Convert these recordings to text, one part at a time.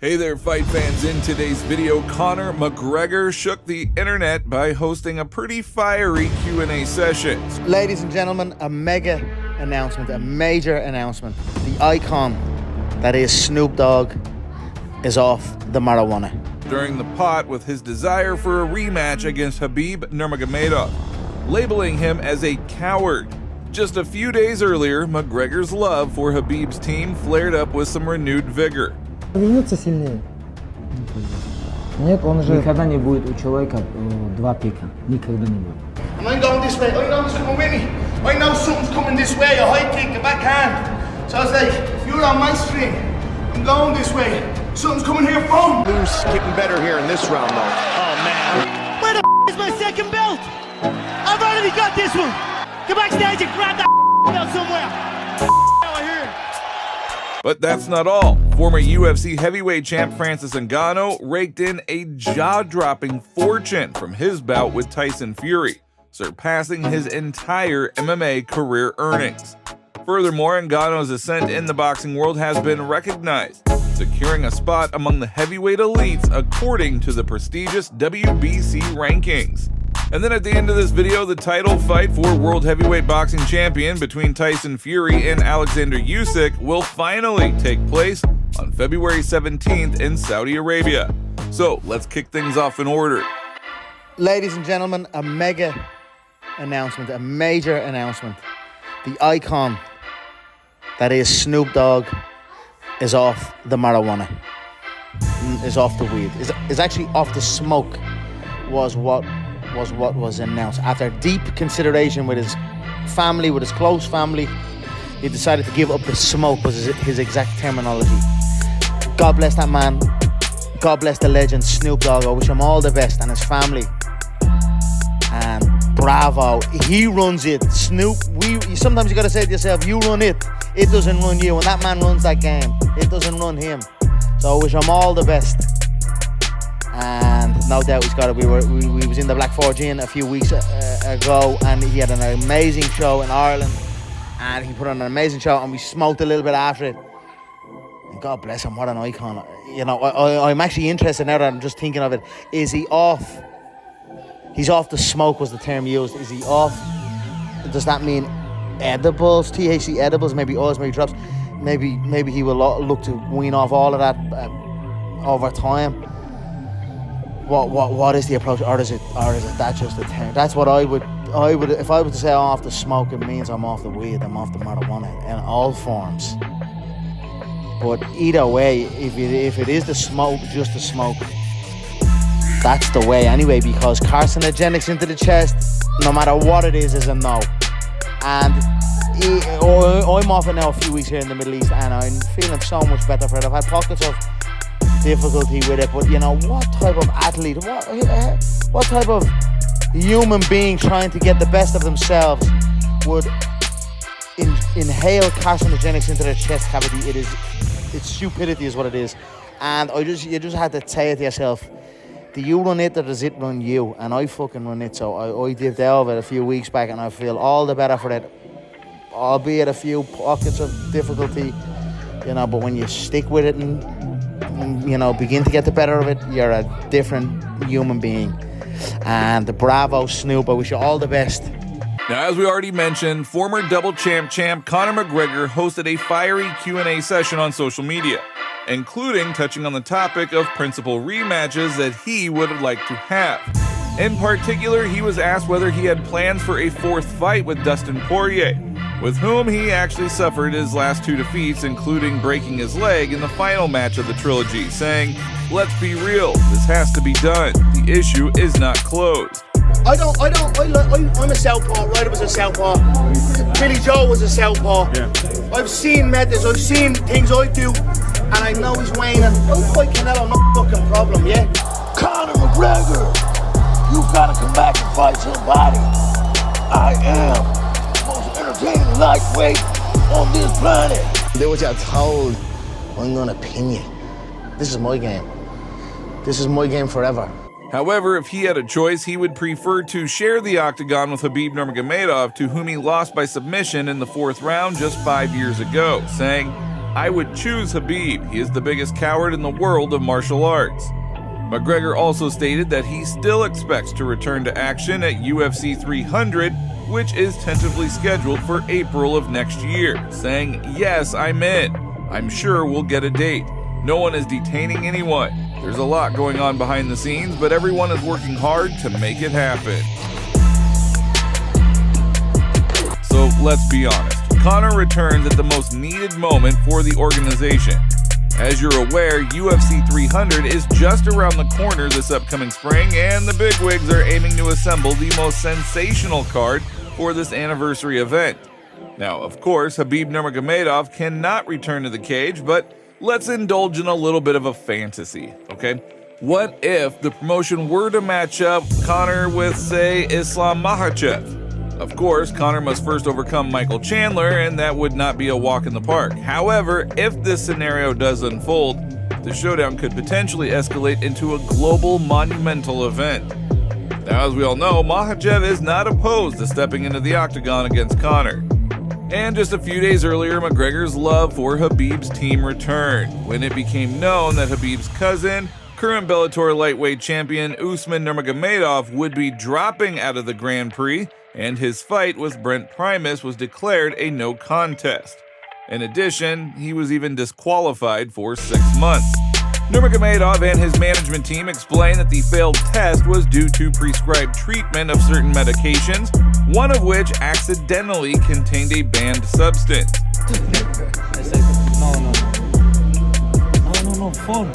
Hey there, fight fans. In today's video, Conor McGregor shook the internet by hosting a pretty fiery Q&A session. Ladies and gentlemen, a mega announcement, a major announcement. The icon that is Snoop Dogg is off the marijuana. During the pot with his desire for a rematch against Khabib Nurmagomedov, labeling him as a coward. Just a few days earlier, McGregor's love for Khabib's team flared up with some renewed vigor. Вернется сильнее. Нет, он же никогда не будет у человека два пика. Никогда не будет. And I'm going this way. I know it's coming with me. I know something's coming this way. A high kick, a backhand. So I was like, if you're on my string, I'm going this way. Something's coming here from. Who's getting better here in this round, though? Oh man. Where the is my second belt? I've already got this one. Go backstage and grab that belt somewhere. Out here. But that's not all. Former UFC heavyweight champ Francis Ngannou raked in a jaw-dropping fortune from his bout with Tyson Fury, surpassing his entire MMA career earnings. Furthermore, Ngannou's ascent in the boxing world has been recognized, securing a spot among the heavyweight elites according to the prestigious WBC rankings. And then at the end of this video, the title fight for World Heavyweight Boxing Champion between Tyson Fury and Alexander Usik will finally take place on February 17th in Saudi Arabia. So let's kick things off in order. Ladies and gentlemen, a mega announcement, a major announcement. The icon that is Snoop Dogg is off the marijuana, is off the weed, is actually off the smoke, was what was announced. After deep consideration with his family, with his close family, he decided to give up the smoke, was his exact terminology. God bless that man. God bless the legend Snoop Dogg. I wish him all the best, and his family. And bravo, he runs it. Snoop, sometimes you gotta say to yourself, you run it. It doesn't run you. When that man runs that game, it doesn't run him. So I wish him all the best. And no doubt he's got it. We was in the Black 4G a few weeks ago, and he had an amazing show in Ireland, and he put on an amazing show, and we smoked a little bit after it. And God bless him, what an icon. You know, I'm actually interested now that I'm just thinking of it. Is he off? He's off the smoke was the term used. Is he off? Does that mean edibles, THC edibles, maybe oils, maybe drops? Maybe he will look to wean off all of that over time. What is the approach, or is it that just a term? That's what I would if I was to say I'm off the smoke, it means I'm off the weed, I'm off the marijuana in all forms. But either way, if it is the smoke, just the smoke, that's the way anyway, because carcinogenics into the chest, no matter what it is a no. And I'm off it now a few weeks here in the Middle East, and I'm feeling so much better for it. I've had pockets of difficulty with it, but you know, what type of athlete, what type of human being trying to get the best of themselves would inhale carcinogenics into their chest cavity? It's stupidity is what it is. And you just had to say it to yourself, do you run it or does it run you? And I fucking run it. So I dipped out of it a few weeks back, and I feel all the better for it, albeit a few pockets of difficulty, you know. But when you stick with it and you know, begin to get the better of it, you're a different human being. And bravo, Snoop, I wish you all the best. Now, as we already mentioned, former double champ Conor McGregor hosted a fiery Q&A session on social media, including touching on the topic of principal rematches that he would like to have. In particular, he was asked whether he had plans for a fourth fight with Dustin Poirier, with whom he actually suffered his last two defeats, including breaking his leg in the final match of the trilogy, saying, "Let's be real, this has to be done. The issue is not closed." I'm a southpaw, Ryder was a southpaw, Billy Joe was a southpaw. Yeah. I've seen methods, I've seen things I do, and I know he's waning. I'll fight Canelo, no fucking problem, yeah? Conor McGregor, you gotta come back and fight somebody. I am the most entertaining lightweight on this planet. Do what you're told, I'm gonna pin you. This is my game. This is my game forever. However, if he had a choice, he would prefer to share the octagon with Khabib Nurmagomedov, to whom he lost by submission in the fourth round just 5 years ago, saying, I would choose Khabib. He is the biggest coward in the world of martial arts. McGregor also stated that he still expects to return to action at UFC 300, which is tentatively scheduled for April of next year, saying, "Yes, I'm in. I'm sure we'll get a date. No one is detaining anyone. There's a lot going on behind the scenes, but everyone is working hard to make it happen." So let's be honest. Conor returns at the most needed moment for the organization. As you're aware, UFC 300 is just around the corner this upcoming spring, and the bigwigs are aiming to assemble the most sensational card for this anniversary event. Now, of course, Khabib Nurmagomedov cannot return to the cage, but let's indulge in a little bit of a fantasy, okay? What if the promotion were to match up Conor with, say, Islam Makhachev? Of course, Conor must first overcome Michael Chandler, and that would not be a walk in the park. However, if this scenario does unfold, the showdown could potentially escalate into a global monumental event. Now, as we all know, Makhachev is not opposed to stepping into the octagon against Conor. And just a few days earlier, McGregor's love for Khabib's team returned, when it became known that Khabib's cousin, current Bellator lightweight champion Usman Nurmagomedov, would be dropping out of the Grand Prix, and his fight with Brent Primus was declared a no contest. In addition, he was even disqualified for 6 months. Nurmagomedov and his management team explained that the failed test was due to prescribed treatment of certain medications, one of which accidentally contained a banned substance. No, phone.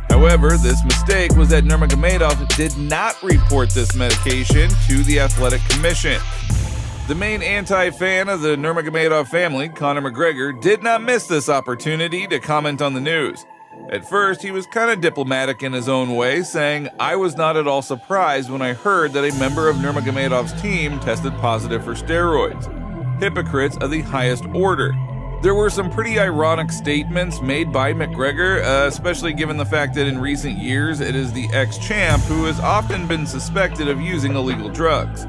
However, this mistake was that Nurmagomedov did not report this medication to the Athletic Commission. The main anti-fan of the Nurmagomedov family, Conor McGregor, did not miss this opportunity to comment on the news. At first, he was kind of diplomatic in his own way, saying, "I was not at all surprised when I heard that a member of Nurmagomedov's team tested positive for steroids. Hypocrites of the highest order." There were some pretty ironic statements made by McGregor, especially given the fact that in recent years it is the ex-champ who has often been suspected of using illegal drugs.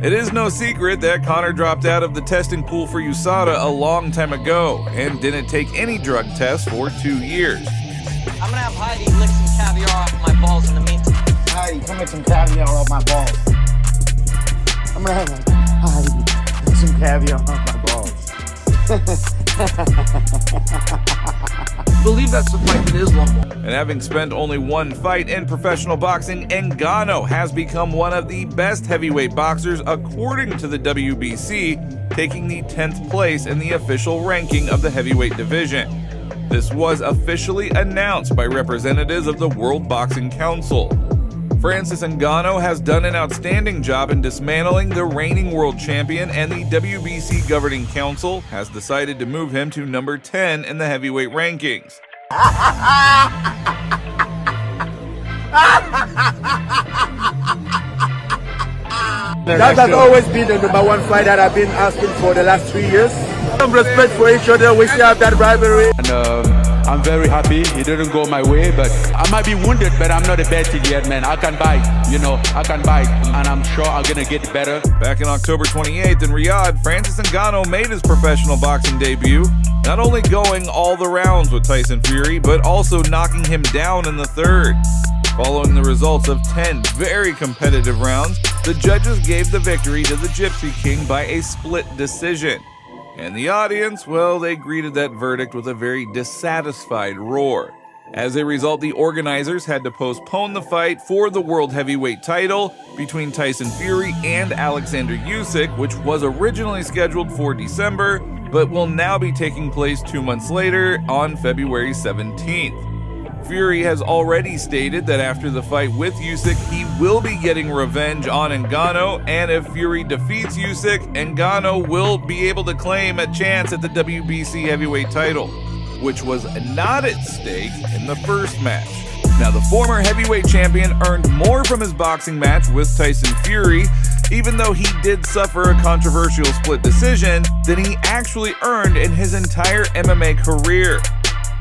It is no secret that Conor dropped out of the testing pool for USADA a long time ago and didn't take any drug tests for 2 years. I'm gonna have Heidi lick some caviar off my balls in the meantime. Heidi, come lick some caviar off my balls. I'm gonna have Heidi lick some caviar off my balls. Believe that's the fight that is long. And having spent only one fight in professional boxing, Ngannou has become one of the best heavyweight boxers according to the WBC, taking the 10th place in the official ranking of the heavyweight division. This was officially announced by representatives of the World Boxing Council. Francis Ngannou has done an outstanding job in dismantling the reigning world champion, and the WBC Governing Council has decided to move him to number 10 in the heavyweight rankings. That has always been the number one fight that I've been asking for the last 3 years. Some respect for each other, we still have that rivalry. And I'm very happy it didn't go my way, but I might be wounded, but I'm not a bad kid yet, man. I can bite, I can bite, and I'm sure I'm gonna get better. Back in October 28th in Riyadh, Francis Ngannou made his professional boxing debut, not only going all the rounds with Tyson Fury, but also knocking him down in the 3rd. Following the results of 10 very competitive rounds, the judges gave the victory to the Gypsy King by a split decision. And the audience, well, they greeted that verdict with a very dissatisfied roar. As a result, the organizers had to postpone the fight for the World Heavyweight title between Tyson Fury and Alexander Usik, which was originally scheduled for December, but will now be taking place 2 months later on February 17th. Fury has already stated that after the fight with Usik, he will be getting revenge on Ngannou, and if Fury defeats Usik, Ngannou will be able to claim a chance at the WBC heavyweight title, which was not at stake in the first match. Now, the former heavyweight champion earned more from his boxing match with Tyson Fury, even though he did suffer a controversial split decision, than he actually earned in his entire MMA career.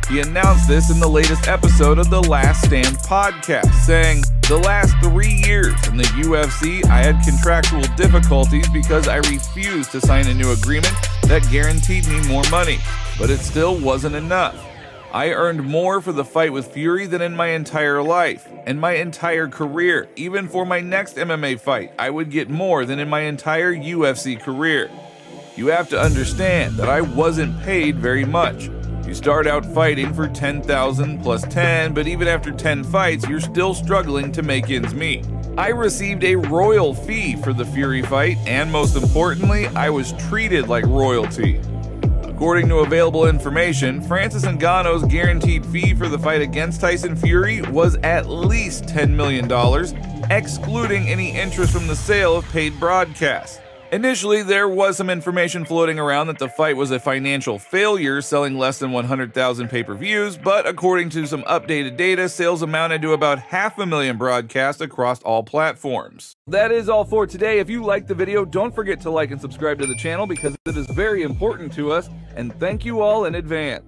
He announced this in the latest episode of the Last Stand podcast, saying, "The last 3 years in the UFC, I had contractual difficulties because I refused to sign a new agreement that guaranteed me more money, but it still wasn't enough. I earned more for the fight with Fury than in my entire life, and my entire career. Even for my next MMA fight, I would get more than in my entire UFC career. You have to understand that I wasn't paid very much. You start out fighting for $10,000 plus 10, but even after 10 fights, you're still struggling to make ends meet. I received a royal fee for the Fury fight, and most importantly, I was treated like royalty. According to available information, Francis Ngannou's guaranteed fee for the fight against Tyson Fury was at least $10 million, excluding any interest from the sale of paid broadcasts. Initially, there was some information floating around that the fight was a financial failure, selling less than 100,000 pay-per-views, but according to some updated data, sales amounted to about 500,000 broadcasts across all platforms. That is all for today. If you liked the video, don't forget to like and subscribe to the channel because it is very important to us, and thank you all in advance.